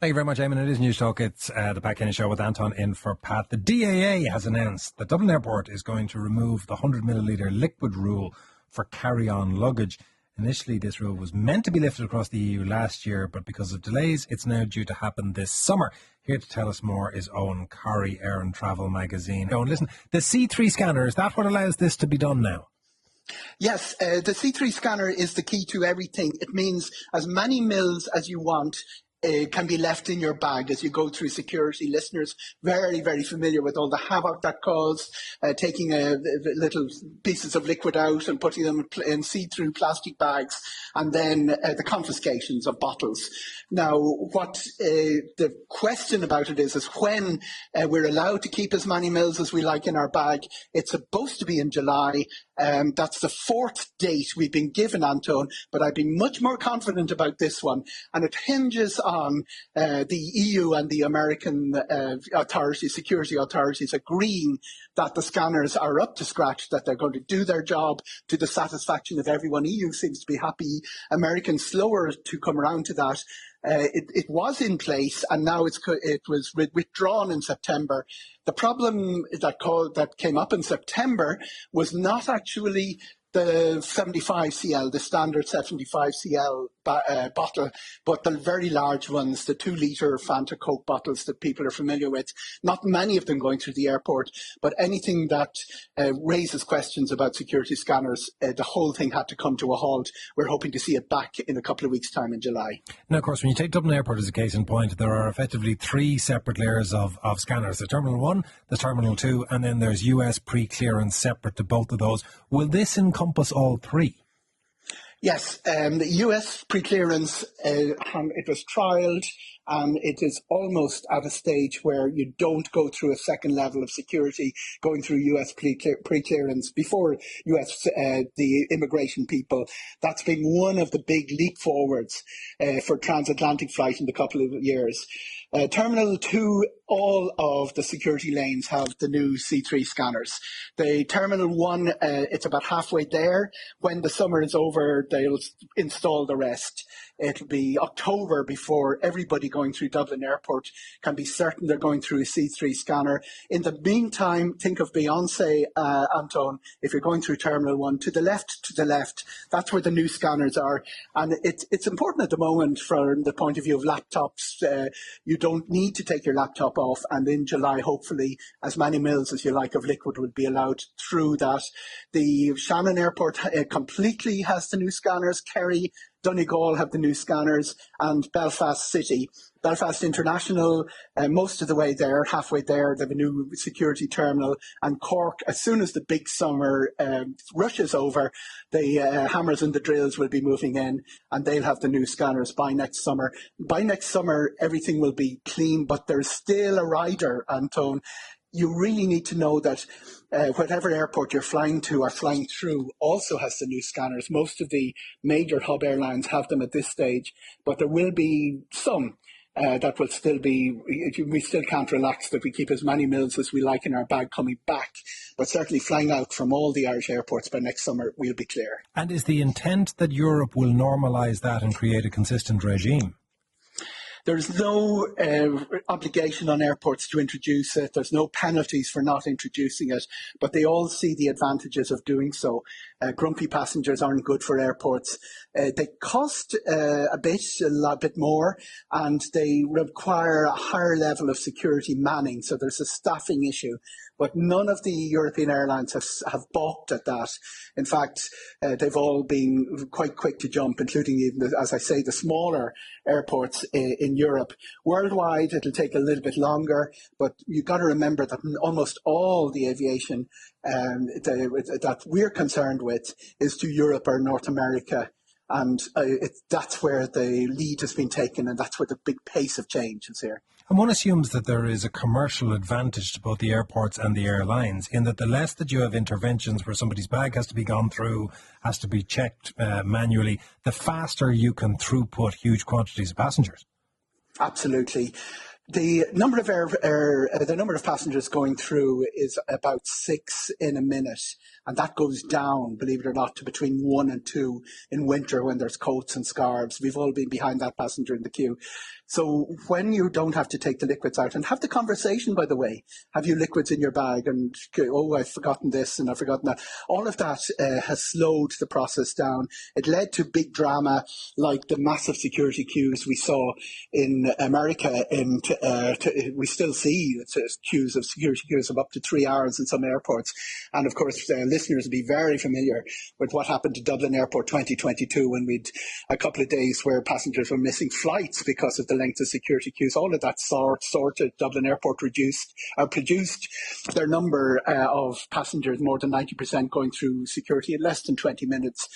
Thank you very much, Eamon. It is News Talk. It's the Pat Kenny Show with Anton in for Pat. The DAA has announced that Dublin Airport is going to remove the 100 millilitre liquid rule for carry-on luggage. Initially, this rule was meant to be lifted across the EU last year, but because of delays, it's now due to happen this summer. Here to tell us more is Eoghan Corry, Air and Travel magazine. Eoghan, listen, the C3 scanner, is that what allows this to be done now? Yes, the C3 scanner is the key to everything. It means as many mils as you want can be left in your bag as you go through security. Listeners very, very familiar with all the havoc that caused, taking little pieces of liquid out and putting them in see-through plastic bags, and then the confiscations of bottles. Now, what the question about it is when we're allowed to keep as many mils as we like in our bag. It's supposed to be in July. That's the fourth date we've been given, Anton, but I'd be much more confident about this one. And it hinges on the EU and the American security authorities agreeing that the scanners are up to scratch, that they're going to do their job to the satisfaction of everyone. EU seems to be happy. Americans slower to come around to that. It was in place, and now it was withdrawn in September. The problem that came up in September was not actually the 75 cl, the standard 75 cl bottle, but the very large ones, the 2-litre Fanta Coke bottles that people are familiar with. Not many of them going through the airport, but anything that raises questions about security scanners, the whole thing had to come to a halt. We're hoping to see it back in a couple of weeks' time in July. Now, of course, when you take Dublin Airport as a case in point, there are effectively 3 separate layers of scanners. The Terminal 1, the Terminal 2, and then there's US pre-clearance separate to both of those. Will this encompass all 3? Yes, the US pre-clearance, it was trialled, and it is almost at a stage where you don't go through a second level of security going through US pre-clearance before US, the immigration people. That's been one of the big leap forwards for transatlantic flight in a couple of years. Terminal 2, all of the security lanes have the new C3 scanners. The Terminal 1, it's about halfway there. When the summer is over, they'll install the rest. It'll be October before everybody going through Dublin Airport can be certain they're going through a C3 scanner. In the meantime, think of Beyonce, Anton, if you're going through Terminal 1, to the left, that's where the new scanners are. And it's important at the moment from the point of view of laptops. You don't need to take your laptop off, and in July, hopefully, as many mils as you like of liquid will be allowed through that. The Shannon Airport completely has the new scanners. Kerry, Donegal have the new scanners, and Belfast City. Belfast International, most of the way there, halfway there, they have a new security terminal. And Cork, as soon as the big summer rushes over, the hammers and the drills will be moving in, and they'll have the new scanners by next summer. By next summer, everything will be clean, but there's still a rider, Anton. You really need to know that whatever airport you're flying to or flying through also has the new scanners. Most of the major hub airlines have them at this stage, but there will be some that will still be, we still can't relax that we keep as many mils as we like in our bag coming back. But certainly flying out from all the Irish airports by next summer, we'll be clear. And is the intent that Europe will normalise that and create a consistent regime? There's no obligation on airports to introduce it. There's no penalties for not introducing it, but they all see the advantages of doing so. Grumpy passengers aren't good for airports. They cost a lot bit more, and they require a higher level of security manning. So there's a staffing issue. But none of the European airlines have balked at that. In fact, they've all been quite quick to jump, including even, as I say, the smaller airports in Europe. Worldwide, it'll take a little bit longer, but you've got to remember that almost all the aviation that we're concerned with is to Europe or North America. And that's where the lead has been taken, and that's where the big pace of change is here. And one assumes that there is a commercial advantage to both the airports and the airlines, in that the less that you have interventions where somebody's bag has to be gone through, has to be checked manually, the faster you can throughput huge quantities of passengers. Absolutely. The number of the number of passengers going through is about 6 in a minute, and that goes down, believe it or not, to between 1 and 2 in winter when there's coats and scarves. We've all been behind that passenger in the queue. So when you don't have to take the liquids out and have the conversation, by the way, have you liquids in your bag and, oh, I've forgotten this and I've forgotten that. All of that has slowed the process down. It led to big drama like the massive security queues we saw in America. We still see queues of security queues of up to 3 hours in some airports. And of course, listeners will be very familiar with what happened to Dublin Airport 2022 when we'd a couple of days where passengers were missing flights because of the length of security queues. All of that sorted. Dublin Airport produced their number of passengers, more than 90% going through security in less than 20 minutes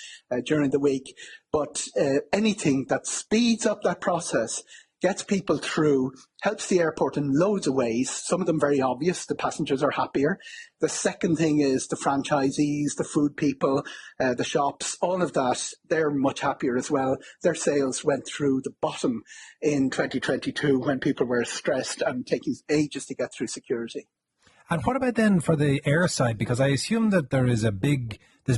during the week. But anything that speeds up that process, gets people through, helps the airport in loads of ways, some of them very obvious. The passengers are happier. The second thing is the franchisees, the food people, the shops, all of that, they're much happier as well. Their sales went through the bottom in 2022 when people were stressed and taking ages to get through security. And what about then for the air side? Because I assume that there's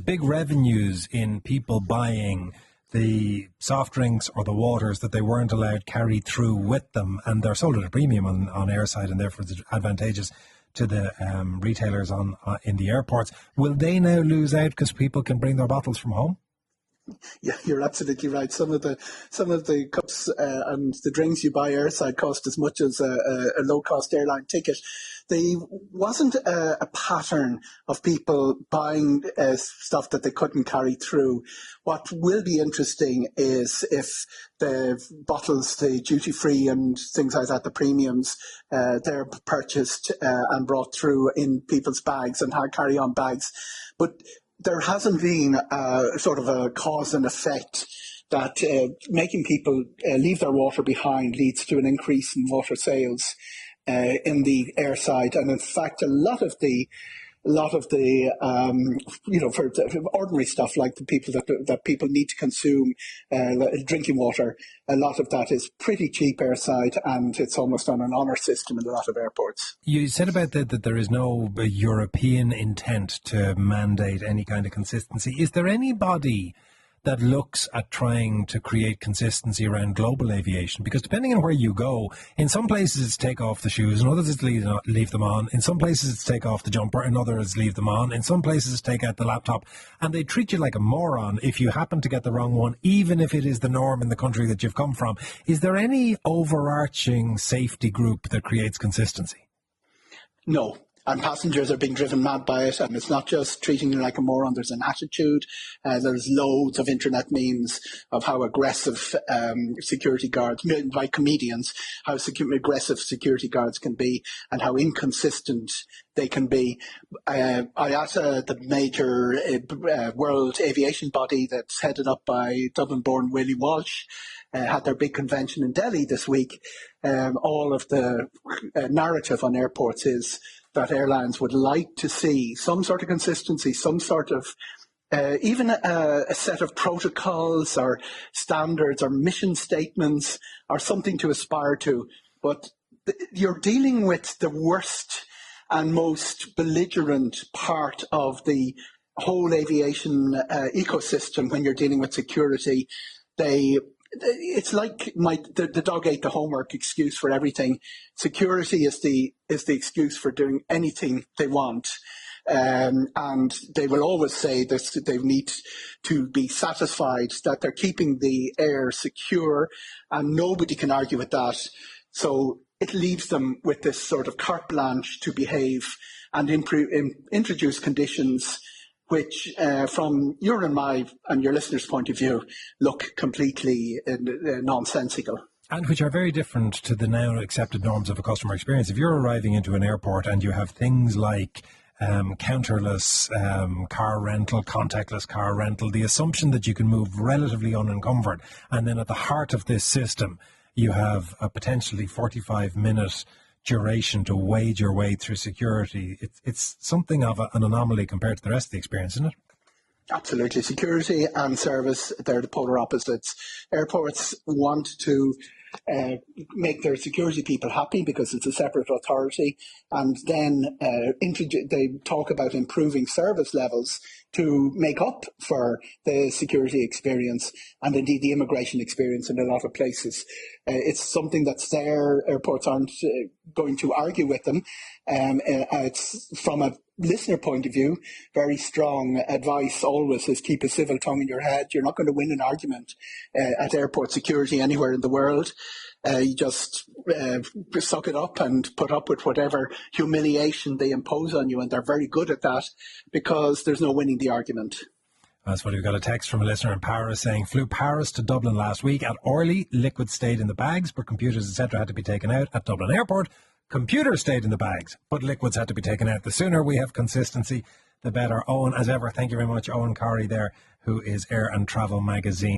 big revenues in people buying the soft drinks or the waters that they weren't allowed carried through with them, and they're sold at a premium on airside, and therefore it's advantageous to the retailers in the airports. Will they now lose out because people can bring their bottles from home? Yeah, you're absolutely right. Some of the cups and the drinks you buy airside cost as much as a low-cost airline ticket. There wasn't a pattern of people buying stuff that they couldn't carry through. What will be interesting is if the bottles, the duty-free and things like that, the premiums, they're purchased and brought through in people's bags and hard carry-on bags. But there hasn't been sort of a cause and effect that making people leave their water behind leads to an increase in water sales in the airside. And in fact, a lot of the for ordinary stuff like the people that people need to consume, drinking water, a lot of that is pretty cheap airside, and it's almost on an honour system in a lot of airports. You said about that there is no European intent to mandate any kind of consistency. Is there anybody that looks at trying to create consistency around global aviation? Because depending on where you go, in some places it's take off the shoes, in others it's leave them on. In some places it's take off the jumper, in others leave them on. In some places it's take out the laptop. And they treat you like a moron if you happen to get the wrong one, even if it is the norm in the country that you've come from. Is there any overarching safety group that creates consistency? No. And passengers are being driven mad by it, and it's not just treating you like a moron. There's an attitude. There's loads of internet memes of how aggressive security guards, like comedians, how aggressive security guards can be and how inconsistent they can be. IATA, the major world aviation body that's headed up by Dublin-born Willie Walsh, had their big convention in Delhi this week. All of the narrative on airports is that airlines would like to see some sort of consistency, some sort of even a set of protocols or standards or mission statements or something to aspire to. But you're dealing with the worst and most belligerent part of the whole aviation ecosystem when you're dealing with security. It's like the dog ate the homework excuse for everything. Security is the excuse for doing anything they want, and they will always say that they need to be satisfied that they're keeping the air secure, and nobody can argue with that. So it leaves them with this sort of carte blanche to behave and introduce conditions which, from your and my and your listeners' point of view, look completely nonsensical. And which are very different to the now accepted norms of a customer experience. If you're arriving into an airport and you have things like counterless car rental, contactless car rental, the assumption that you can move relatively unencumbered, and then at the heart of this system, you have a potentially 45-minute duration to wade your way through security. It's something of an anomaly compared to the rest of the experience, isn't it? Absolutely. Security and service, they're the polar opposites. Airports want to make their security people happy because it's a separate authority, and then they talk about improving service levels to make up for the security experience and indeed the immigration experience in a lot of places. It's something that's there. Airports aren't going to argue with them. It's from a listener point of view, very strong advice always is keep a civil tongue in your head. You're not going to win an argument at airport security anywhere in the world. You just suck it up and put up with whatever humiliation they impose on you, and they're very good at that because there's no winning the argument. That's what we've got a text from a listener in Paris saying, flew Paris to Dublin last week. At Orly, liquid stayed in the bags, but computers, etc. had to be taken out. At Dublin Airport, computers stayed in the bags, but liquids had to be taken out. The sooner we have consistency, the better. Eoghan, as ever, thank you very much. Eoghan Corry there, who is Air and Travel Magazine.